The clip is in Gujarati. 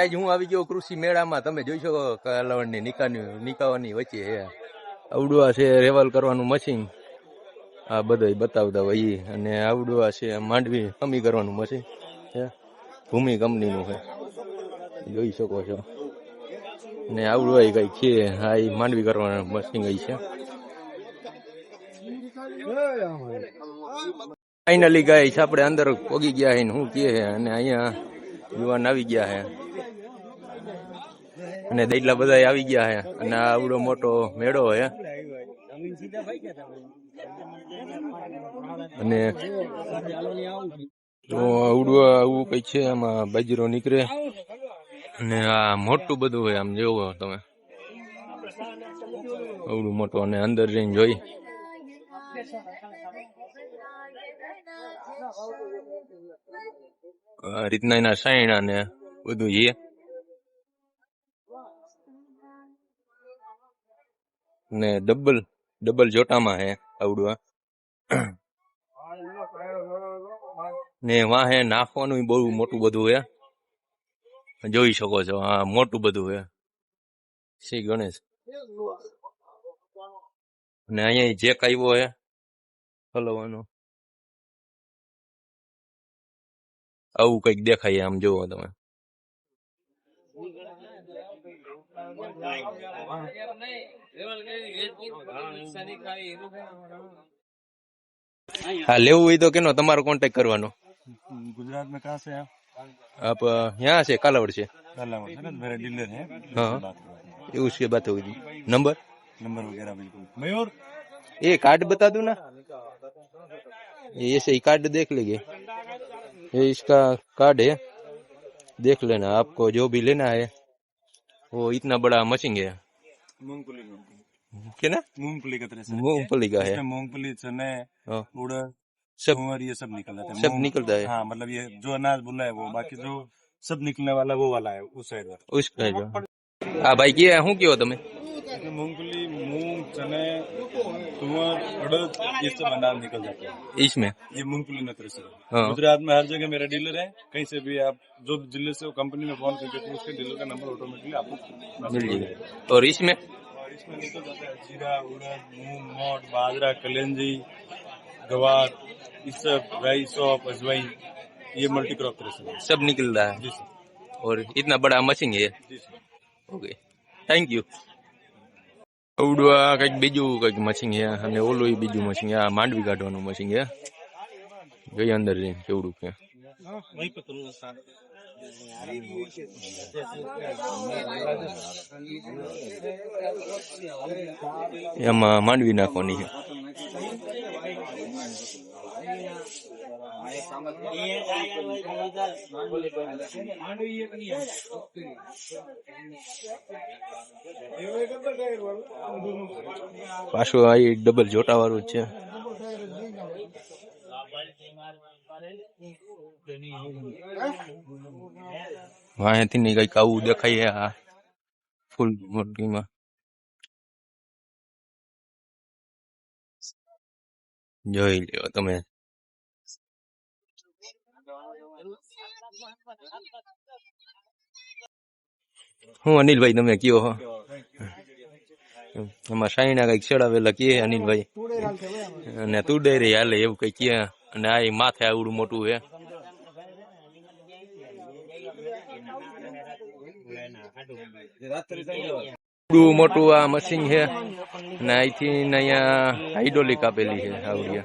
આજ હું આવી ગયો કૃષિ મેળામાં. તમે જોઈ શકો કાલાવડની નિકાવાની વચ્ચે હે આવડું છે રેવલ કરવાનું મશીન. આ બધા બતાવતા હોય અને આવડું છે માંડવી કમી કરવાનું મશીન છે. ભૂમિ કંપનીનું છે, જોઈ શકો છો. ને આવડું કઈ છે, હા એ માંડવી કરવાનું મશીન છે. ફાઇનલી ગાઈસ આપણે અંદર પોગી ગયા હે. શું કહે છે અને અહીંયા યુવાન આવી ગયા હે અને એટલા બધા આવી ગયા હે અને આવડો મોટો મેળો હે. અને આવડું આવું કઈ છે, આમાં બાજરો નીકળે અને આ મોટું બધું હોય. આમ જોવો તમે આવડું મોટું. અને અંદર જઈને જોઈ આ રીતના એના સાયણા ને બધું છે. ને ડબલ જોટામાં હે આવડું. ને વાહે નાખવાનું બહુ મોટું બધું હે, જોઈ શકો છો. હા મોટું બધું હે શ્રી ગણેશ. અને અહીંયા જેક આવ્યો હે હલવાનો. આવું કઈક દેખાય આમ જોવો તમે. हाँ लेवु हुई तो केनो तमारो कांटेक्ट करवानो। गुजरात में कहाँ से आप यहाँ से कालावड़ से। कालावड़ से ना, मेरे डीलर है। हाँ ये उसकी बात हुई थी। नंबर वगैरह बिल्कुल। मयूर ये कार्ड बता दूं ना, ये ऐसे ही कार्ड देख लीजिए, ये इसका कार्ड है, देख लेना। आपको जो भी लेना है वो इतना बड़ा मशीन है। मूंगफली क्या ना, मूंगफली का तरह से मूंगफली का है। मूंगफली, चने, हाँ उड़द, सब और ये सब निकल जाता है। सब निकलता है। हाँ मतलब ये जो अनाज बोला है वो, बाकी जो सब निकलने वाला वो वाला है उस साइड पर। उसका है जो। हाँ भाई क्या हूँ क्यों तुम्हें मूंगफली, मूंग, चने, तुअर, उड़द, ये सब अनाज निकल जाते हैं इसमें। ये मूंगफली में तरह से। हाँ। गुजरात में हर जगह मेरा डीलर है। कहीं से भी आप जो जिले से कंपनी में फोन करके तो उसके डीलर का नंबर ऑटोमेटिकली आपको मिल जाएगा। और इसमें निकल जाता है जीरा, उड़द, मूंग, मोट, बाजरा, कलेंजी, गवार, ये सब, राई, सौंफ, अजवाइन, ये मल्टी क्रॉप तरह से सब निकल रहा है। जी सर। और इतना बड़ा मशीन है। जी सर। Okay thank you. આવડું કંઈક બીજું કંઈક મશીન છે અને ઓલું બીજું મશીન છે. આ માંડવી કાઢવાનું મશીન છે. જોઈએ અંદર જઈને કેવડું છે. એમાં માંડવી નાખવાની છે. પાછું આ ડબલ જોટા વાળું છે. વાંહેથી ની કઈક આવું દેખાય. આ ફૂલ મોટીમાં જોઈ લ્યો તમે. હું અનિલભાઈ તમે કયો હો એમાં સાઈના કઈક ચડાવેલા કે અનિલભાઈ અને તું ડેરી હાલે એવું કઈ કે. અને આ માથે આવડું મોટું હે. આવડું મોટું આ મશીન છે અને અહીંથી અહીંયા હાઇડ્રોલિક આપેલી છે આવડી.